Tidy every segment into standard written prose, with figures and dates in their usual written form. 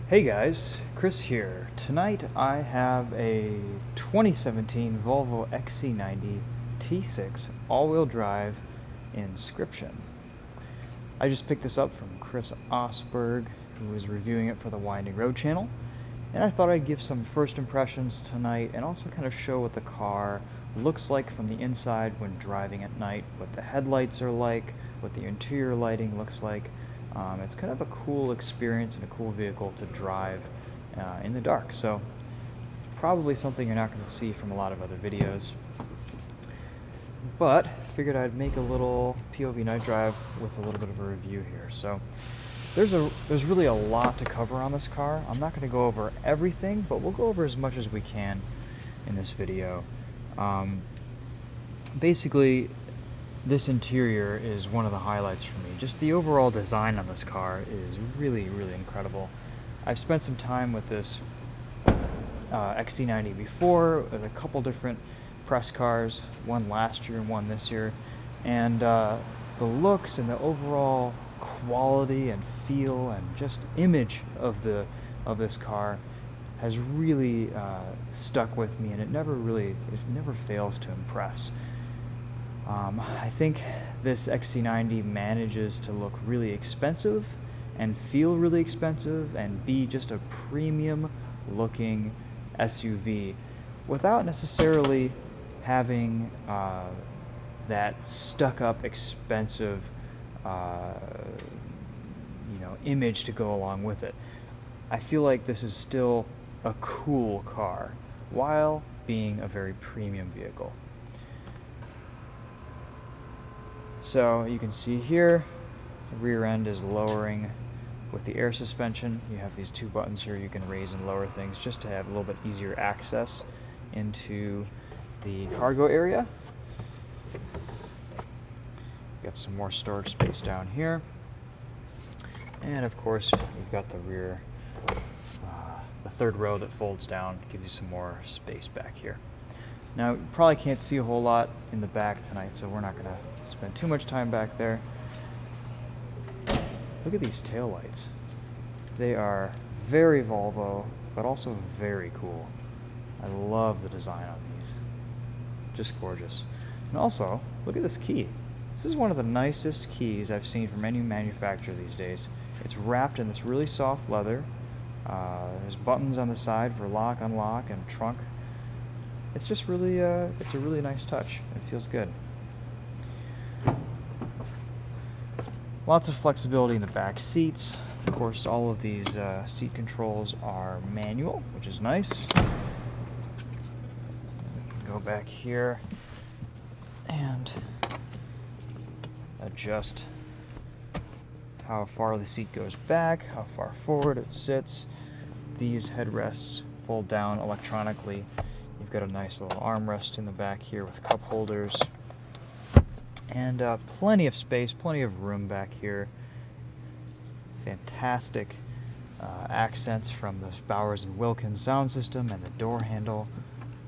Hey guys, Chris here. Tonight I have a 2017 Volvo XC90 T6 all-wheel drive Inscription. I just picked this up from Chris Osberg, who was reviewing it for the Winding Road channel, and I thought I'd give some first impressions tonight and also kind of show what the car looks like from the inside when driving at night, what the headlights are like, what the interior lighting looks like. It's kind of a cool experience and a cool vehicle to drive in the dark, so probably something you're not going to see from a lot of other videos. But figured I'd make a little POV night drive with a little bit of a review here. So there's really a lot to cover on this car. I'm not going to go over everything, but we'll go over as much as we can in this video. Basically, this interior is one of the highlights for me. Just the overall design on this car is really, really incredible. I've spent some time with this XC90 before, with a couple different press cars, one last year and one this year, and the looks and the overall quality and feel and just image of this car has really stuck with me, and it never fails to impress. I think this XC90 manages to look really expensive and feel really expensive and be just a premium looking SUV without necessarily having that stuck up expensive image to go along with it. I feel like this is still a cool car while being a very premium vehicle. So you can see here, the rear end is lowering with the air suspension. You have these two buttons here you can raise and lower things just to have a little bit easier access into the cargo area. Got some more storage space down here. And of course, you've got the rear, the third row that folds down, gives you some more space back here. Now, you probably can't see a whole lot in the back tonight, so we're not going to spend too much time back there. Look at these taillights. They are very Volvo, but also very cool. I love the design on these. Just gorgeous. And also, look at this key. This is one of the nicest keys I've seen from any manufacturer these days. It's wrapped in this really soft leather. There's buttons on the side for lock, unlock, and trunk. It's just really, it's a really nice touch. It feels good. Lots of flexibility in the back seats. Of course, all of these seat controls are manual, which is nice. Go back here and adjust how far the seat goes back, how far forward it sits. These headrests fold down electronically. You've got a nice little armrest in the back here with cup holders. And plenty of space, plenty of room back here. Fantastic accents from the Bowers & Wilkins sound system and the door handle.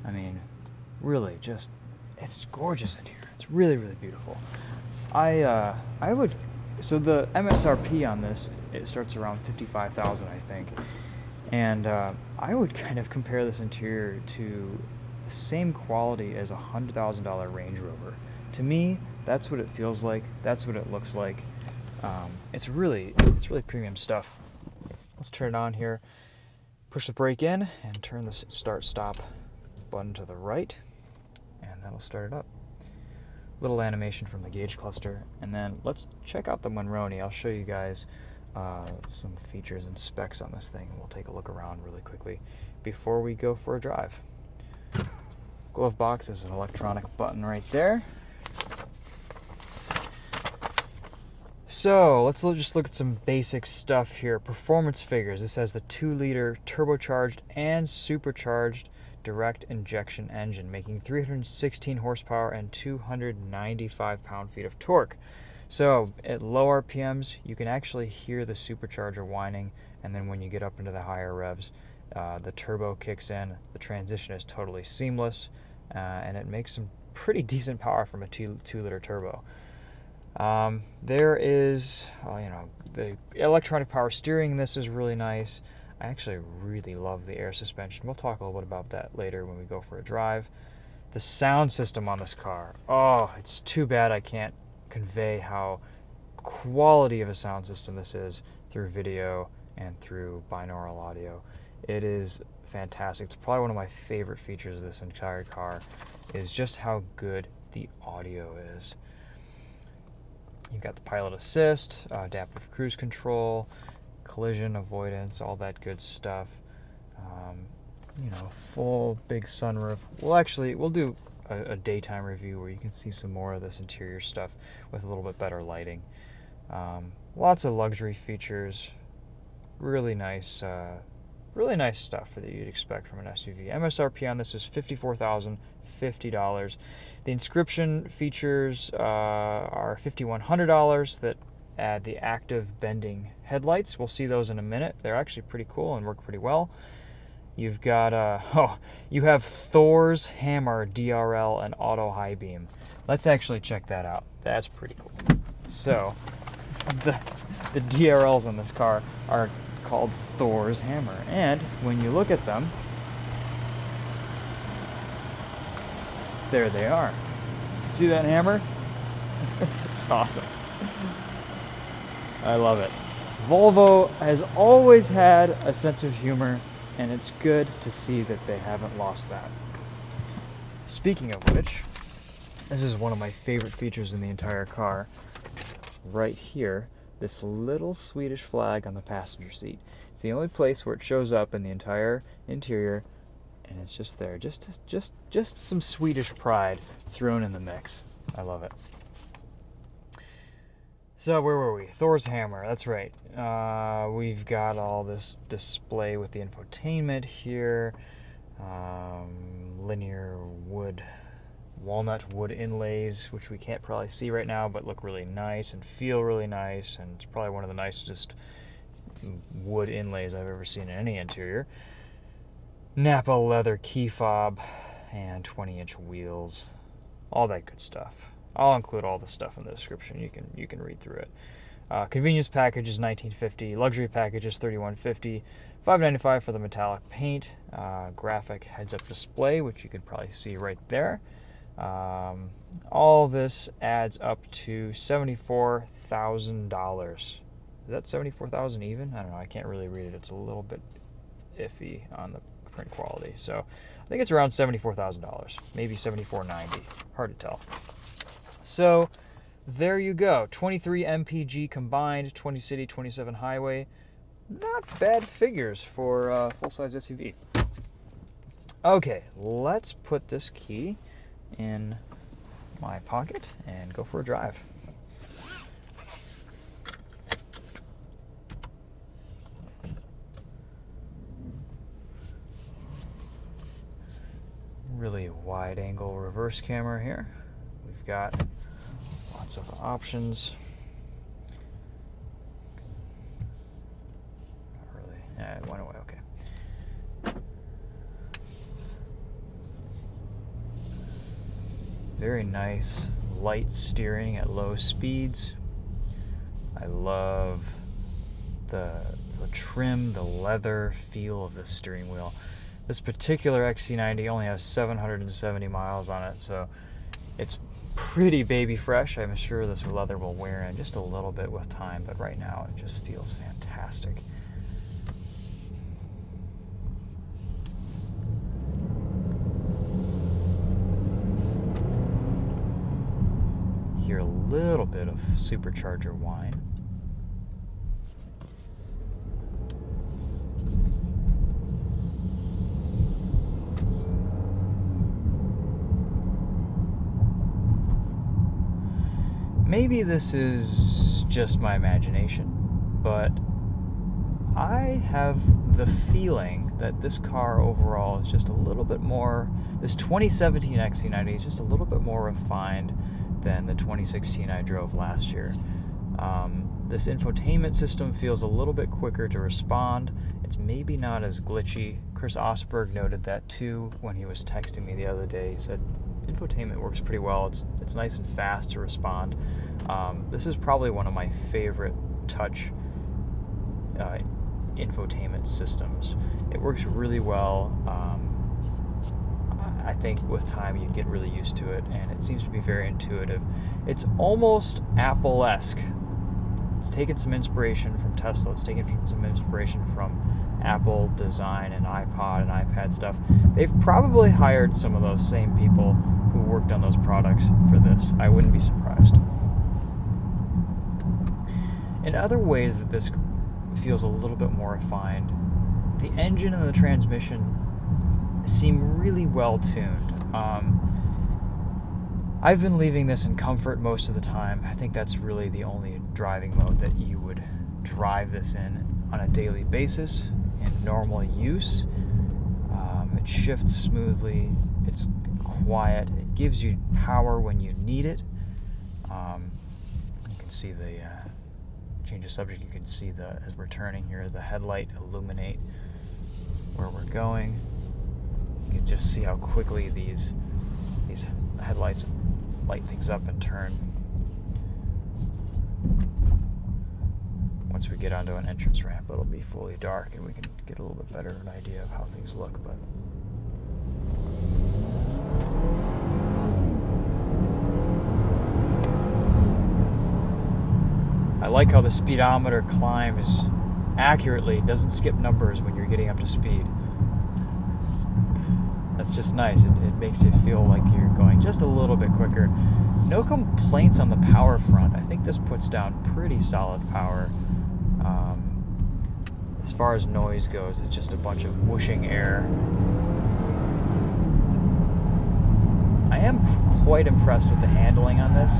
I mean, really, just, it's gorgeous in here. It's really, really beautiful. So the MSRP on this, it starts around $55,000, I think. And I would kind of compare this interior to the same quality as a $100,000 Range Rover. To me, that's what it feels like. That's what it looks like. It's really premium stuff. Let's turn it on here. Push the brake in and turn the start-stop button to the right, and that'll start it up. Little animation from the gauge cluster, and then let's check out the Monroney. I'll show you guys some features and specs on this thing. We'll take a look around really quickly before we go for a drive. Glove box is an electronic button right there. So let's just look at some basic stuff here. Performance figures. This has the 2-liter turbocharged and supercharged direct injection engine, making 316 horsepower and 295 pound-feet of torque. So at low RPMs, you can actually hear the supercharger whining, and then when you get up into the higher revs, the turbo kicks in. The transition is totally seamless, and it makes some pretty decent power from a 2-liter turbo. There is, the electronic power steering in this is really nice. I actually really love the air suspension. We'll talk a little bit about that later when we go for a drive. The sound system on this car, oh, it's too bad I can't convey how quality of a sound system this is through video and through binaural audio. It is fantastic. It's probably one of my favorite features of this entire car, is just how good the audio is. You've got the pilot assist, adaptive cruise control, collision avoidance, all that good stuff. Full big sunroof. We'll do a daytime review where you can see some more of this interior stuff with a little bit better lighting. Lots of luxury features. Really nice stuff that you'd expect from an SUV. MSRP on this is $54,050. The Inscription features are $5,100 that add the active bending headlights. We'll see those in a minute. They're actually pretty cool and work pretty well. You've got you have Thor's Hammer DRL and Auto High Beam. Let's actually check that out. That's pretty cool. So the DRLs on this car are called Thor's Hammer, and when you look at them, there they are. See that hammer? It's awesome. I love it. Volvo has always had a sense of humor, and it's good to see that they haven't lost that. Speaking of which, this is one of my favorite features in the entire car. Right here, this little Swedish flag on the passenger seat. It's the only place where it shows up in the entire interior, and it's just there. Just some Swedish pride thrown in the mix. I love it. So where were we? Thor's Hammer, that's right. We've got all this display with the infotainment here. Linear wood, walnut wood inlays, which we can't probably see right now, but look really nice and feel really nice, and it's probably one of the nicest wood inlays I've ever seen in any interior. Napa leather key fob and 20-inch wheels, all that good stuff. I'll include all the stuff in the description. You can read through it. Convenience package is $19.50. Luxury package is $31.50. $5.95 for the metallic paint. Graphic heads-up display, which you can probably see right there. All this adds up to $74,000. Is that $74,000 even? I don't know. I can't really read it. It's a little bit iffy on the print quality. So I think it's around $74,000, maybe $74.90. Hard to tell. So there you go. 23 mpg combined, 20 city, 27 highway. Not bad figures for a full-size SUV. Okay, let's put this key in my pocket and go for a drive. Really wide-angle reverse camera here. We've got lots of options. Not really. It went away. Okay. Very nice light steering at low speeds. I love the trim, the leather feel of the steering wheel. This particular XC90 only has 770 miles on it, so it's pretty baby fresh. I'm sure this leather will wear in just a little bit with time, but right now it just feels fantastic. Hear a little bit of supercharger whine. Maybe this is just my imagination, but I have the feeling that this car overall is just a little bit more, this 2017 XC90 is just a little bit more refined than the 2016 I drove last year. This infotainment system feels a little bit quicker to respond. It's maybe not as glitchy. Chris Osberg noted that too when he was texting me the other day. He said, infotainment works pretty well. It's nice and fast to respond. infotainment systems. It works really well. I think with time you'd get really used to it, and it seems to be very intuitive. It's almost Apple-esque. It's taken some inspiration from Tesla. It's taken some inspiration from Apple design and iPod and iPad stuff. They've probably hired some of those same people who worked on those products for this. I wouldn't be surprised. In other ways that this feels a little bit more refined, the engine and the transmission seem really well tuned. I've been leaving this in comfort most of the time. I think that's really the only driving mode that you would drive this in on a daily basis in normal use. It shifts smoothly, it's quiet, it gives you power when you need it. You can see the change of subject. You can see as we're turning here, the headlight illuminate where we're going. You can just see how quickly these headlights light things up and turn. Once we get onto an entrance ramp, it'll be fully dark and we can get a little bit better an idea of how things look. But I like how the speedometer climbs accurately, doesn't skip numbers when you're getting up to speed. That's just nice. It makes you feel like you're going just a little bit quicker. No complaints on the power front. I think this puts down pretty solid power. As far as noise goes, it's just a bunch of whooshing air. I am quite impressed with the handling on this.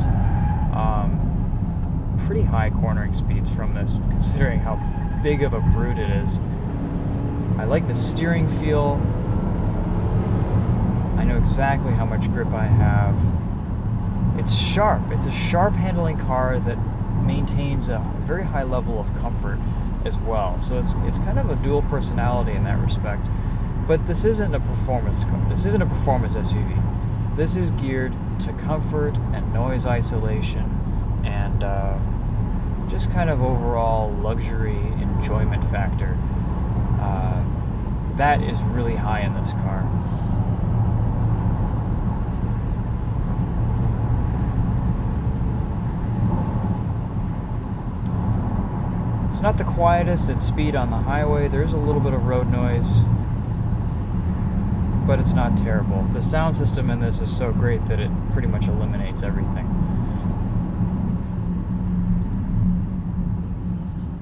Pretty high cornering speeds from this, considering how big of a brute it is. I like the steering feel. I know exactly how much grip I have. It's sharp. It's a sharp handling car that maintains a very high level of comfort as well. So it's kind of a dual personality in that respect. But this isn't a performance car. This isn't a performance SUV. This is geared to comfort and noise isolation and just kind of overall luxury enjoyment factor. That is really high in this car. It's not the quietest at speed on the highway. There's a little bit of road noise, but it's not terrible. The sound system in this is so great that it pretty much eliminates everything.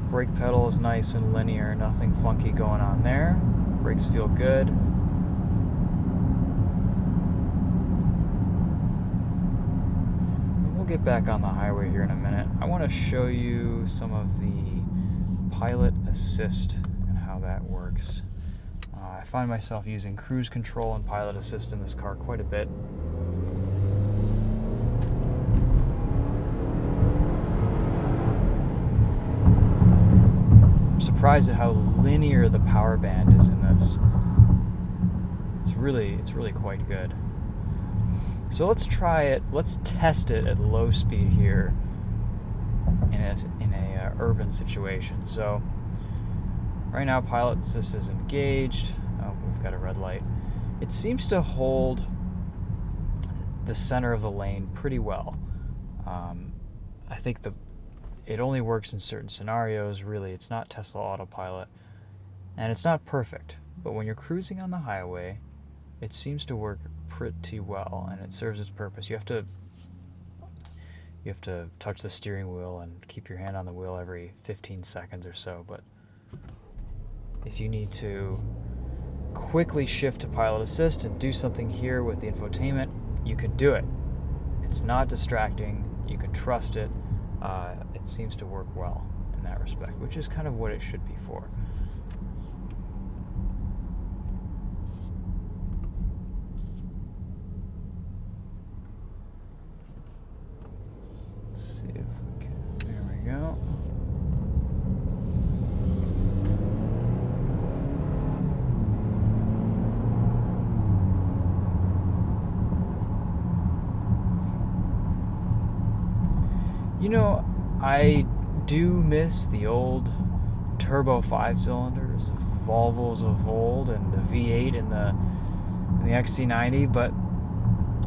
Brake pedal is nice and linear, nothing funky going on there. Brakes feel good. And we'll get back on the highway here in a minute. I want to show you some of the pilot assist and how that works. I find myself using cruise control and pilot assist in this car quite a bit. I'm surprised at how linear the power band is in this. It's really quite good. So let's try it. Let's test it at low speed here in a urban situation. So right now pilot assist is engaged. Oh, we've got a red light. It seems to hold the center of the lane pretty well. I think it only works in certain scenarios. Really, it's not Tesla Autopilot, and it's not perfect. But when you're cruising on the highway, it seems to work pretty well, and it serves its purpose. You have to touch the steering wheel and keep your hand on the wheel every 15 seconds or so. But if you need to quickly shift to pilot assist and do something here with the infotainment, you can do it. It's not distracting. You can trust it. It seems to work well in that respect, which is kind of what it should be for. Let's see if we can. There we go. You know, I do miss the old turbo 5-cylinders, the Volvos of old, and the V8 and the XC90, but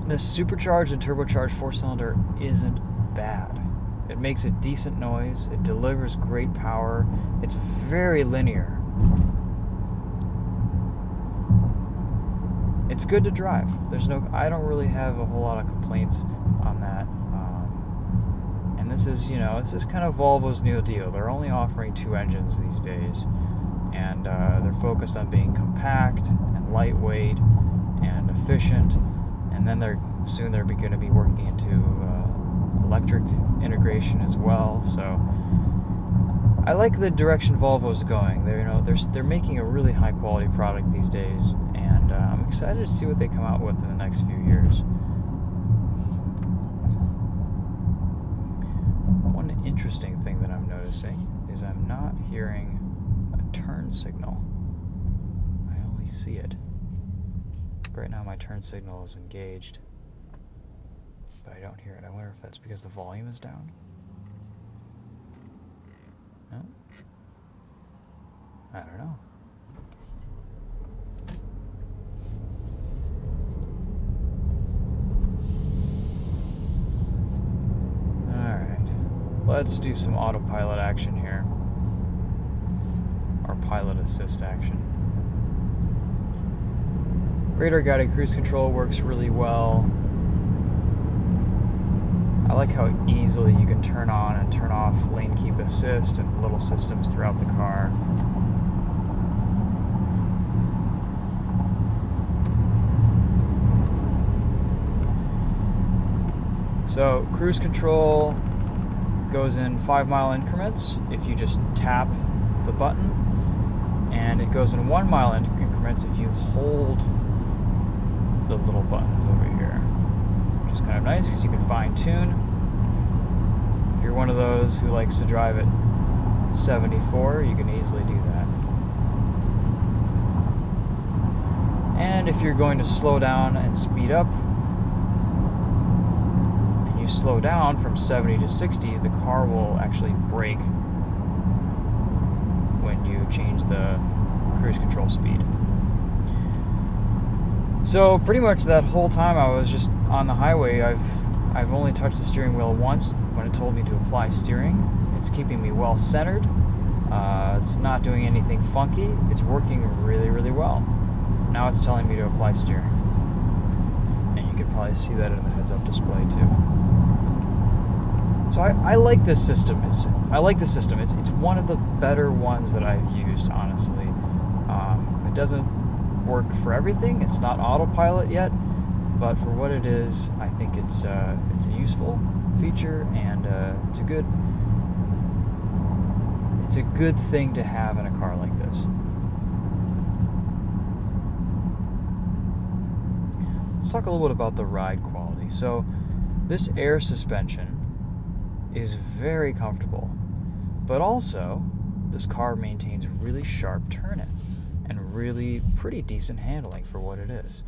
the supercharged and turbocharged 4-cylinder isn't bad. It makes a decent noise. It delivers great power. It's very linear. It's good to drive. I don't really have a whole lot of complaints on that. And this is kind of Volvo's new deal. They're only offering 2 engines these days, and they're focused on being compact and lightweight and efficient. And then they're going to be working into electric integration as well. So I like the direction Volvo's going. They're making a really high quality product these days, and I'm excited to see what they come out with in the next few years. One interesting thing that I'm noticing is I'm not hearing a turn signal. I only see it. Right now my turn signal is engaged, but I don't hear it. I wonder if that's because the volume is down. No? I don't know. Alright, let's do some autopilot action here, or pilot assist action. Radar guided cruise control works really well. I like how easily you can turn on and turn off lane keep assist and little systems throughout the car. So cruise control goes in 5-mile increments if you just tap the button, and it goes in 1-mile increments if you hold the little buttons over here, which is kind of nice because you can fine tune. If you're one of those who likes to drive at 74, you can easily do that. And if you're going to slow down and speed up, and you slow down from 70 to 60, the car will actually brake when you change the cruise control speed. So pretty much that whole time I was just on the highway, I've only touched the steering wheel once when it told me to apply steering. It's keeping me well centered. It's not doing anything funky. It's working really, really well. Now it's telling me to apply steering. And you can probably see that in the heads-up display too. So I like this system. It's one of the better ones that I've used, honestly. It doesn't work for everything. It's not autopilot yet, but for what it is, I think it's a useful feature, and it's a good thing to have in a car like this. Let's talk a little bit about the ride quality. So this air suspension is very comfortable, but also this car maintains really sharp turn-in and really pretty decent handling for what it is.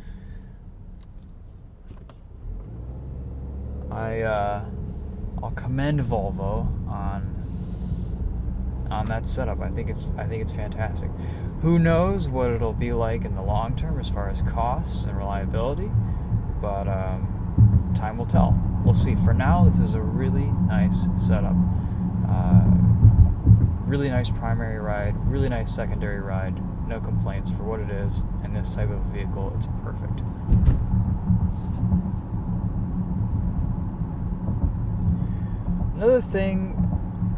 I'll commend Volvo on that setup. I think it's fantastic. Who knows what it'll be like in the long term as far as costs and reliability, but time will tell. We'll see. For now, this is a really nice setup. Really nice primary ride, really nice secondary ride. No complaints for what it is. In this type of vehicle, it's perfect. Another thing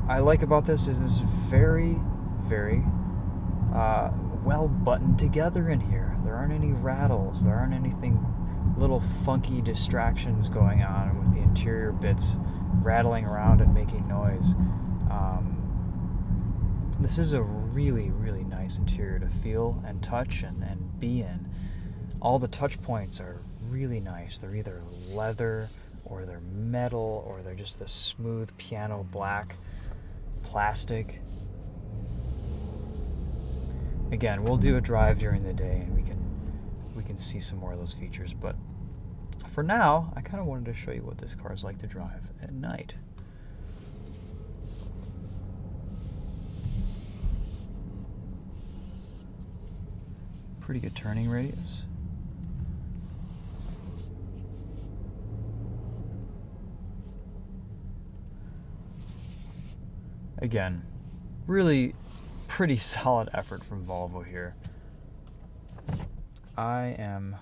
I like about this is it's very, very well buttoned together in here. There aren't any rattles. There aren't anything little funky distractions going on with the interior bits rattling around and making noise. This is a really, really nice interior to feel and touch and be in. All the touch points are really nice. They're either leather or they're metal or they're just the smooth piano black plastic. Again, we'll do a drive during the day and we can see some more of those features, but for now, I kind of wanted to show you what this car is like to drive at night. Pretty good turning radius. Again, really pretty solid effort from Volvo here. I am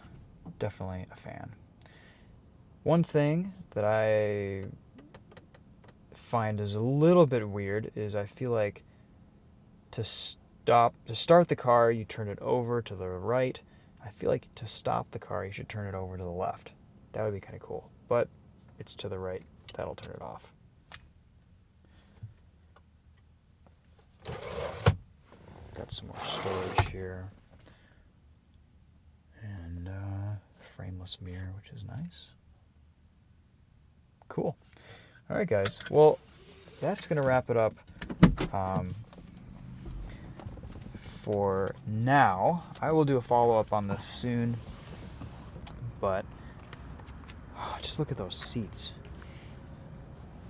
definitely a fan. One thing that I find is a little bit weird is I feel like to start the car, you turn it over to the right. I feel like to stop the car, you should turn it over to the left. That would be kind of cool, but it's to the right. That'll turn it off. Got some more storage here. And frameless mirror, which is nice. Cool. All right, guys. Well, that's going to wrap it up for now. I will do a follow-up on this soon. But just look at those seats.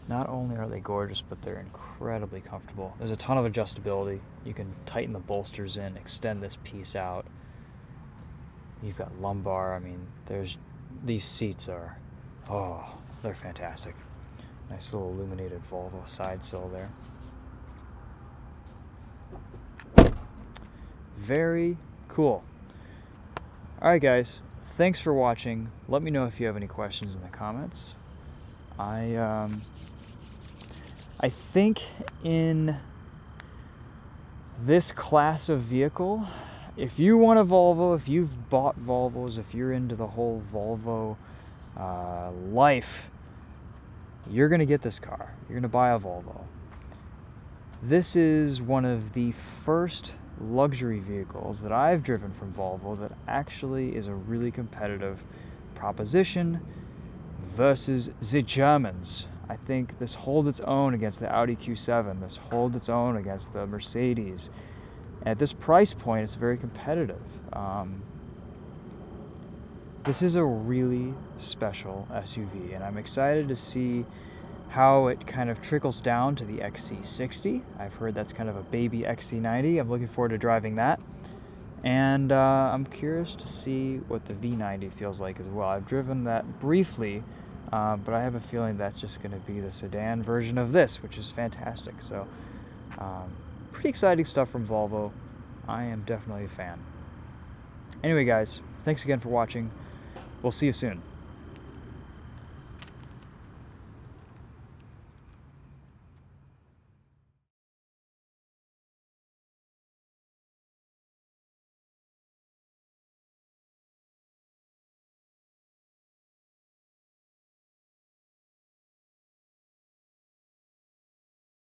Not only are they gorgeous, but they're incredibly comfortable. There's a ton of adjustability. You can tighten the bolsters in, extend this piece out. You've got lumbar. I mean, these seats are, they're fantastic. Nice little illuminated Volvo side sill there. Very cool. All right, guys. Thanks for watching. Let me know if you have any questions in the comments. I think in this class of vehicle, if you want a Volvo, if you've bought Volvos, if you're into the whole Volvo life, you're going to get this car. You're going to buy a Volvo. This is one of the first luxury vehicles that I've driven from Volvo that actually is a really competitive proposition versus the Germans. I think this holds its own against the Audi Q7. This holds its own against the Mercedes. At this price point, it's very competitive. This is a really special SUV, and I'm excited to see how it kind of trickles down to the XC60. I've heard that's kind of a baby XC90. I'm looking forward to driving that. And I'm curious to see what the V90 feels like as well. I've driven that briefly, but I have a feeling that's just going to be the sedan version of this, which is fantastic. So, pretty exciting stuff from Volvo. I am definitely a fan. Anyway, guys, thanks again for watching. We'll see you soon.